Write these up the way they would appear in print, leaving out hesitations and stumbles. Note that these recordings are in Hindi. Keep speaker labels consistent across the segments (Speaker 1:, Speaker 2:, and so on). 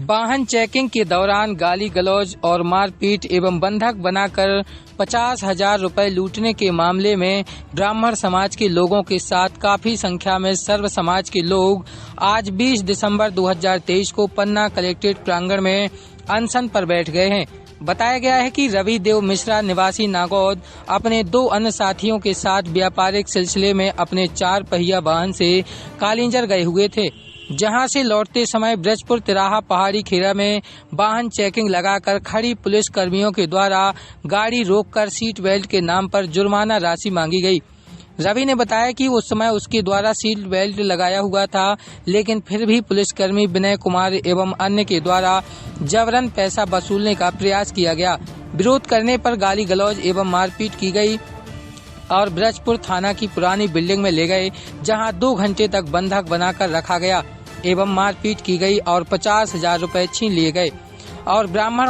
Speaker 1: वाहन चेकिंग के दौरान गाली गलौज और मारपीट एवं बंधक बनाकर 50,000 रुपए लूटने के मामले में ब्राह्मण समाज के लोगों के साथ काफी संख्या में सर्व समाज के लोग आज 20 दिसंबर 2023 को पन्ना कलेक्ट्रेट प्रांगण में अनशन पर बैठ गए हैं। बताया गया है कि रवि देव मिश्रा निवासी नागौद अपने 2 अन्य साथियों के साथ व्यापारिक सिलसिले में अपने 4 पहिया वाहन से कालिंजर गए हुए थे, जहां से लौटते समय ब्रजपुर तिराहा पहाड़ी खेरा में वाहन चेकिंग लगाकर खड़ी पुलिस कर्मियों के द्वारा गाड़ी रोककर सीट बेल्ट के नाम पर जुर्माना राशि मांगी गई। रवि ने बताया कि उस समय उसके द्वारा सीट बेल्ट लगाया हुआ था, लेकिन फिर भी पुलिसकर्मी विनय कुमार एवं अन्य के द्वारा जबरन पैसा वसूलने का प्रयास किया गया। विरोध करने पर गाली गलौज एवं मारपीट की गई और ब्रजपुर थाना की पुरानी बिल्डिंग में ले गए, जहां 2 घंटे तक बंधक बनाकर रखा गया एवं मारपीट की गई और 50,000 रुपए छीन लिए गए और ब्राह्मण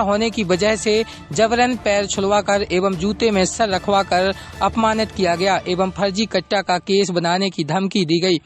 Speaker 1: होने की वजह से जबरन पैर छुड़वाकर एवं जूते में सर रखवाकर अपमानित किया गया एवं फर्जी कट्टा का केस बनाने की धमकी दी गई।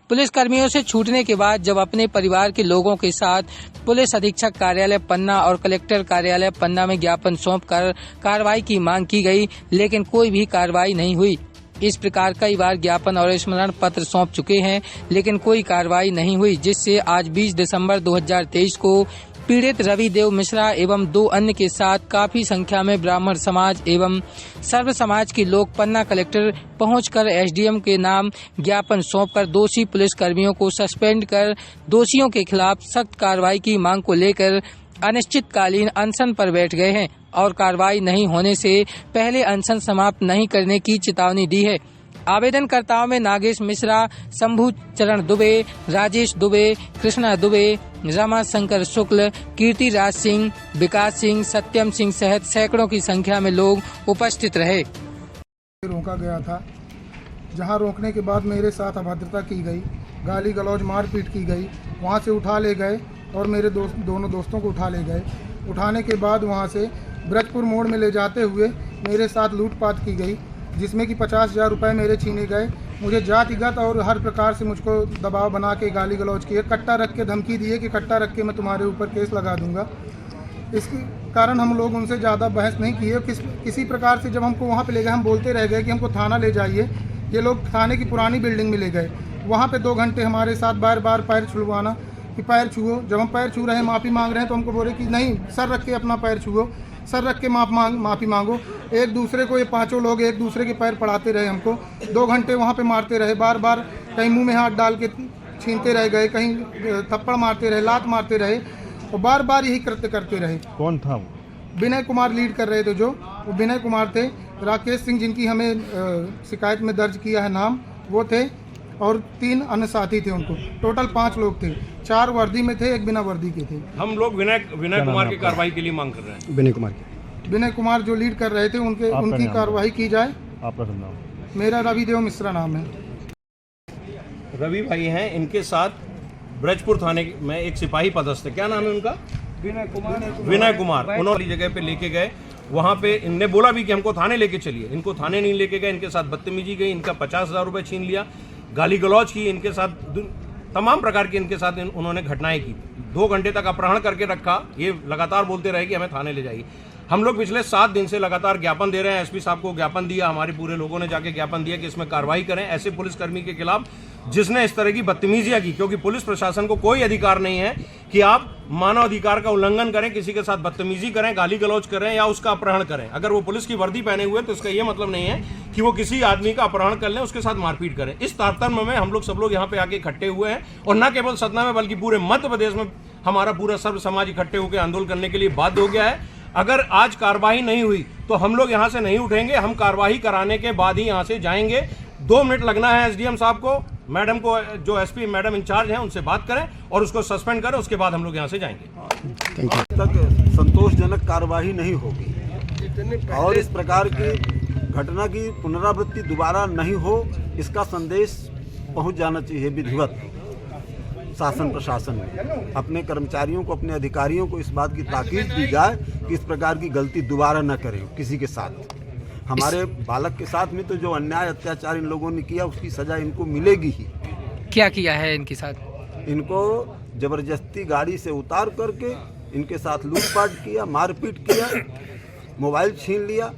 Speaker 1: पुलिस कर्मियों से छूटने के बाद जब अपने परिवार के लोगों के साथ पुलिस अधीक्षक कार्यालय पन्ना और कलेक्टर कार्यालय पन्ना में ज्ञापन सौंपकर कार्रवाई की मांग की गई, लेकिन कोई भी कार्रवाई नहीं हुई। इस प्रकार कई बार ज्ञापन और स्मरण पत्र सौंप चुके हैं, लेकिन कोई कार्रवाई नहीं हुई, जिससे आज 20 दिसंबर 2023 को पीड़ित रवि देव मिश्रा एवं 2 अन्य के साथ काफी संख्या में ब्राह्मण समाज एवं सर्व समाज के लोग पन्ना कलेक्टर पहुंचकर एसडीएम के नाम ज्ञापन सौंपकर दोषी पुलिस कर्मियों को सस्पेंड कर दोषियों के खिलाफ सख्त कार्रवाई की मांग को लेकर अनिश्चितकालीन अनशन पर बैठ गए हैं और कार्रवाई नहीं होने से पहले अनशन समाप्त नहीं करने की चेतावनी दी है। आवेदनकर्ताओं में नागेश मिश्रा, शंभू चरण दुबे, राजेश दुबे, कृष्णा दुबे, रमा शंकर शुक्ल, कीर्ति राज सिंह, विकास सिंह, सत्यम सिंह सहित सैकड़ों की संख्या में लोग उपस्थित रहे।
Speaker 2: रोका गया था, जहां रोकने के बाद मेरे साथ अभद्रता की गई, गाली गलौज मारपीट की गई, वहां से उठा ले गए और मेरे दोनों दोस्तों को उठा ले गए। उठाने के बाद वहां से ब्रजपुर मोड़ में ले जाते हुए मेरे साथ लूटपाट की गई, जिसमें कि 50,000 रुपये मेरे छीने गए। मुझे जातिगत और हर प्रकार से मुझको दबाव बना के गाली गलौज किए, कट्टा रख के धमकी दिए कि कट्टा रख के मैं तुम्हारे ऊपर केस लगा दूंगा। इसके कारण हम लोग उनसे ज़्यादा बहस नहीं किए। किसी प्रकार से जब हमको वहाँ पे ले गए, हम बोलते रह गए कि हमको थाना ले जाइए। ये लोग थाने की पुरानी बिल्डिंग में ले गए। वहाँ पे 2 घंटे हमारे साथ बार बार पैर छुड़वाना कि पैर छुओ। जब हम पैर छू रहे हैं, माफ़ी मांग रहे हैं, तो हमको बोले कि नहीं, सर रख के अपना पैर छुओ, सर रख के माफ़ी मांगो। एक दूसरे को, ये 5 लोग एक दूसरे के पैर पड़ाते रहे। हमको 2 घंटे वहाँ पे मारते रहे, बार बार कहीं मुंह में हाथ डाल के छीनते रह गए, कहीं थप्पड़ मारते रहे, लात मारते रहे और बार बार यही कृत्य करते रहे।
Speaker 3: कौन था वो?
Speaker 2: विनय कुमार लीड कर रहे थे, जो वो विनय कुमार थे। राकेश सिंह, जिनकी हमें शिकायत में दर्ज किया है नाम, वो थे और 3 अन्य साथी थे। उनको टोटल 5 लोग थे, 4 वर्दी में थे, 1 बिना वर्दी के थे।
Speaker 4: हम लोग विनय कुमार की कार्रवाई के लिए मांग कर रहे हैं।
Speaker 2: विनय कुमार जो लीड कर रहे थे, उनकी कार्रवाई की जाए।
Speaker 3: आपका नाम?
Speaker 2: मेरा रवि देव मिश्रा नाम है।
Speaker 4: रवि भाई हैं, इनके साथ ब्रजपुर थाने में एक सिपाही पदस्थ है, क्या नाम है उनका? विनय कुमार। उन्होंने जगह पे लेके गए, वहाँ पे इनने बोला भी कि हमको थाने लेके चलिए। इनको थाने नहीं लेके गए, इनके साथ बदतमीजी गई, इनका 50,000 रुपये छीन लिया, गाली गलौज की, इनके साथ तमाम प्रकार की इनके साथ उन्होंने घटनाएं की। 2 घंटे तक अपहरण करके रखा। ये लगातार बोलते रहे कि हमें थाने ले जाइए। हम लोग पिछले 7 दिन से लगातार ज्ञापन दे रहे हैं। एसपी साहब को ज्ञापन दिया, हमारे पूरे लोगों ने जाके ज्ञापन दिया कि इसमें कार्रवाई करें ऐसे पुलिसकर्मी के खिलाफ जिसने इस तरह की बदतमीजियां की, क्योंकि पुलिस प्रशासन को कोई अधिकार नहीं है कि आप मानव अधिकार का उल्लंघन करें, किसी के साथ बदतमीजी करें, गाली गलौज करें या उसका अपहरण करें। अगर वो पुलिस की वर्दी पहने हुए तो इसका ये मतलब नहीं है कि वो किसी आदमी का अपहरण कर लें, उसके साथ मारपीट करें। इस तारतम्य में हम लोग सब लोग यहाँ पे आके इकट्ठे हुए हैं और न केवल सतना में बल्कि पूरे मध्य प्रदेश में हमारा पूरा सर्व समाज इकट्ठे होकर आंदोलन करने के लिए बाध्य हो गया है। अगर आज कार्रवाई नहीं हुई तो हम लोग यहाँ से नहीं उठेंगे। हम कार्रवाई कराने के बाद ही यहाँ से जाएंगे। 2 मिनट लगना है एसडीएम साहब को, मैडम को, जो एसपी मैडम इंचार्ज हैं, उनसे बात करें और उसको सस्पेंड करें। उसके बाद हम लोग यहाँ से जाएंगे।
Speaker 5: तक संतोषजनक कार्रवाई नहीं होगी और इस प्रकार की घटना की पुनरावृत्ति दोबारा नहीं हो, इसका संदेश पहुंच जाना चाहिए विधिवत शासन प्रशासन में। अपने कर्मचारियों को, अपने अधिकारियों को इस बात की ताकीद दी जाए कि इस प्रकार की गलती दोबारा न करें किसी के साथ। हमारे बालक के साथ में तो जो अन्याय अत्याचार इन लोगों ने किया उसकी सजा इनको मिलेगी ही।
Speaker 1: क्या किया है इनके साथ?
Speaker 5: इनको जबरदस्ती गाड़ी से उतार करके इनके साथ लूटपाट किया, मारपीट किया, मोबाइल छीन लिया।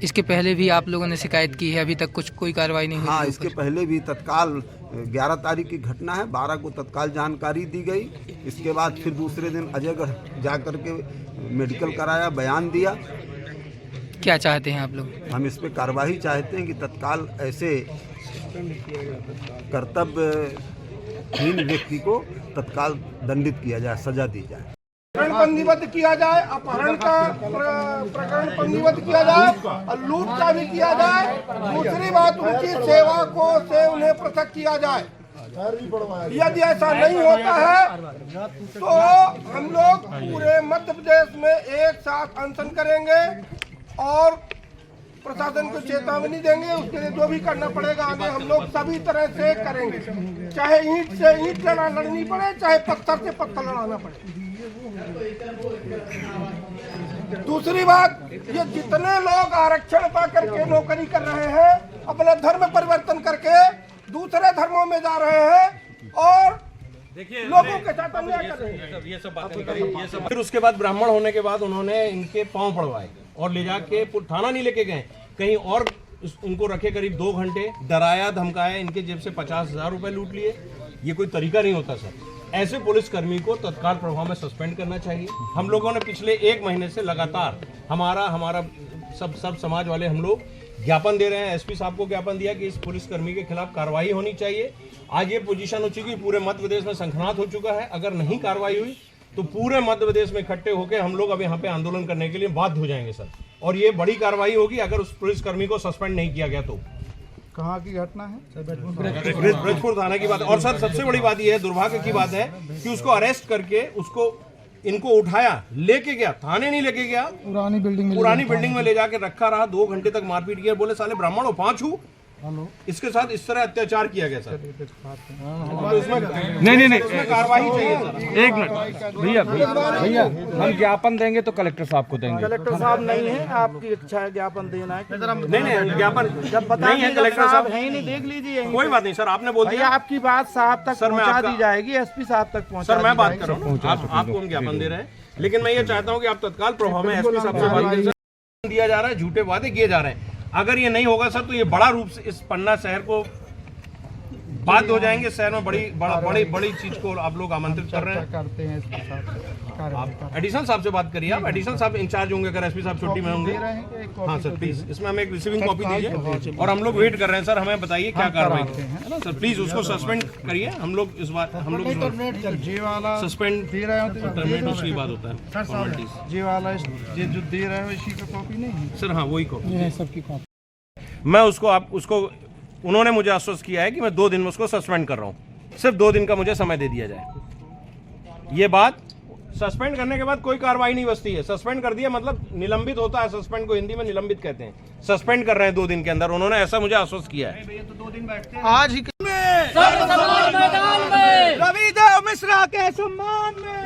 Speaker 1: इसके पहले भी आप लोगों ने शिकायत की है, अभी तक कोई कार्रवाई नहीं हुई?
Speaker 5: हाँ, इसके पहले भी तत्काल 11 तारीख की घटना है, 12 को तत्काल जानकारी दी गई। इसके बाद फिर दूसरे दिन अजयगढ़ जा कर के मेडिकल कराया, बयान दिया।
Speaker 1: क्या चाहते हैं आप लोग?
Speaker 5: हम इस पे कार्रवाई चाहते हैं कि तत्काल ऐसे कर्तव्यहीन व्यक्ति को तत्काल दंडित किया जाए, सजा दी जाए।
Speaker 6: प्रकरण पंजीबद्ध किया जाए, अपहरण का प्रकरण पंजीबद्ध किया जाए और लूट का भी किया जाए। दूसरी बात, उनकी सेवा को से उन्हें पृथक किया जाए। यदि ऐसा नहीं होता है तो हम लोग पूरे मध्य प्रदेश में एक साथ अनशन करेंगे और प्रशासन को चेतावनी देंगे। उसके लिए जो भी करना पड़ेगा आगे हम लोग सभी तरह से करेंगे, चाहे ईंट से ईंट लड़नी पड़े, चाहे पत्थर से पत्थर लड़ाना पड़े। दूसरी बात, ये जितने लोग आरक्षण पा करके नौकरी कर रहे हैं, अपना धर्म परिवर्तन करके दूसरे धर्मों में जा रहे हैं और लोगों के साथ अन्याय कर रहे हैं।
Speaker 4: ये सब बातें करें, ये सब। फिर उसके बाद ब्राह्मण होने के बाद उन्होंने इनके पांव पड़वाए और ले जाके थाना नहीं लेके गए, कहीं और उनको रखे करीब 2 घंटे, डराया धमकाया, इनके जेब से 50,000 रुपए लूट लिए। ये कोई तरीका नहीं होता सर। ऐसे पुलिसकर्मी को तत्काल प्रभाव में सस्पेंड करना चाहिए। हम लोगों ने पिछले 1 महीने से लगातार हमारा सब समाज वाले हम लोग ज्ञापन दे रहे हैं। एसपी साहब को ज्ञापन दिया कि इस पुलिसकर्मी के खिलाफ कार्रवाई होनी चाहिए। आज ये पोजीशन हो चुकी, पूरे मध्य प्रदेश में संखनात हो चुका है। अगर नहीं कार्रवाई हुई तो पूरे मध्य प्रदेश में इकट्ठे होकर हम लोग अब यहाँ पे आंदोलन करने के लिए बाध्य हो जाएंगे सर। और ये बड़ी कार्रवाई होगी अगर उस पुलिसकर्मी को सस्पेंड नहीं किया गया तो।
Speaker 2: कहाँ की घटना है?
Speaker 4: ब्रजपुर थाना की बात है। और सर सबसे बड़ी बात यह है, दुर्भाग्य की बात है कि उसको अरेस्ट करके इनको उठाया, लेके गया, थाने नहीं लेके गया, पुरानी बिल्डिंग में ले जाके रखा रहा। 2 घंटे तक मारपीट किया। बोले साले ब्राह्मण हो, 5 हूँ। इसके साथ इस तरह अत्याचार किया गया सर। नहीं कार्रवाई चाहिए सर।
Speaker 3: 1 मिनट भैया, हम ज्ञापन देंगे तो कलेक्टर साहब को देंगे।
Speaker 6: कलेक्टर साहब नहीं है, आपकी इच्छा है ज्ञापन देना है?
Speaker 4: नहीं ज्ञापन
Speaker 6: जब बता
Speaker 4: नहीं है, कलेक्टर साहब
Speaker 6: है ही नहीं, देख लीजिए।
Speaker 4: कोई बात नहीं सर, आपने बोल दिया।
Speaker 6: आपकी बात साहब तक पहुंचा दी जाएगी, एसपी साहब तक पहुंचा।
Speaker 4: सर मैं बात कर रहा हूँ, आपको हम ज्ञापन दे रहे हैं, लेकिन मैं ये चाहता हूँ कि आप तत्काल प्रभाव में एसपी साहब से बात करें। दिया जा रहा है, झूठे वादे किए जा रहे हैं। अगर ये नहीं होगा सर तो ये बड़ा रूप से इस पन्ना शहर को बाध्य हो जाएंगे। शहर में बड़ी चीज को आप लोग आमंत्रित कर रहे हैं।
Speaker 2: करते हैं इसके साथ
Speaker 4: आप एडिशनल साहब से बात करिए। आप एडिशनल साहब इंचार्ज होंगे, अगर एसपी साहब छुट्टी में होंगे। हाँ सर प्लीज, इसमें हमें एक रिसीविंग कॉपी दीजिए और हम लोग वेट कर रहे हैं सर। हमें बताइए क्या कार्रवाई है सर। प्लीज उसको सस्पेंड करिए। हम लोग इस बात
Speaker 2: जे वाला
Speaker 4: सस्पेंड
Speaker 2: दे रहे हो तो
Speaker 4: टर्मिनेट उसकी बात होता है फॉर्मेलिटीज।
Speaker 2: जे वाला ये जो दे रहे हो इसी का कॉपी नहीं है
Speaker 4: सर? हाँ वही कॉपी
Speaker 2: है, सबकी कॉपी।
Speaker 4: मैं उसको उन्होंने मुझे आश्वस्त किया है कि मैं 2 दिन में उसको सस्पेंड कर रहा हूं। सिर्फ 2 दिन का मुझे समय दे दिया जाए। ये बात, सस्पेंड करने के बाद कोई कार्रवाई नहीं बचती है। सस्पेंड कर दिया मतलब निलंबित होता है। सस्पेंड को हिंदी में निलंबित कहते हैं। सस्पेंड कर रहे हैं 2 दिन के अंदर, उन्होंने ऐसा मुझे आश्वस्त किया है।
Speaker 2: आज ही
Speaker 6: रविदेव मिश्रा के सम्मान में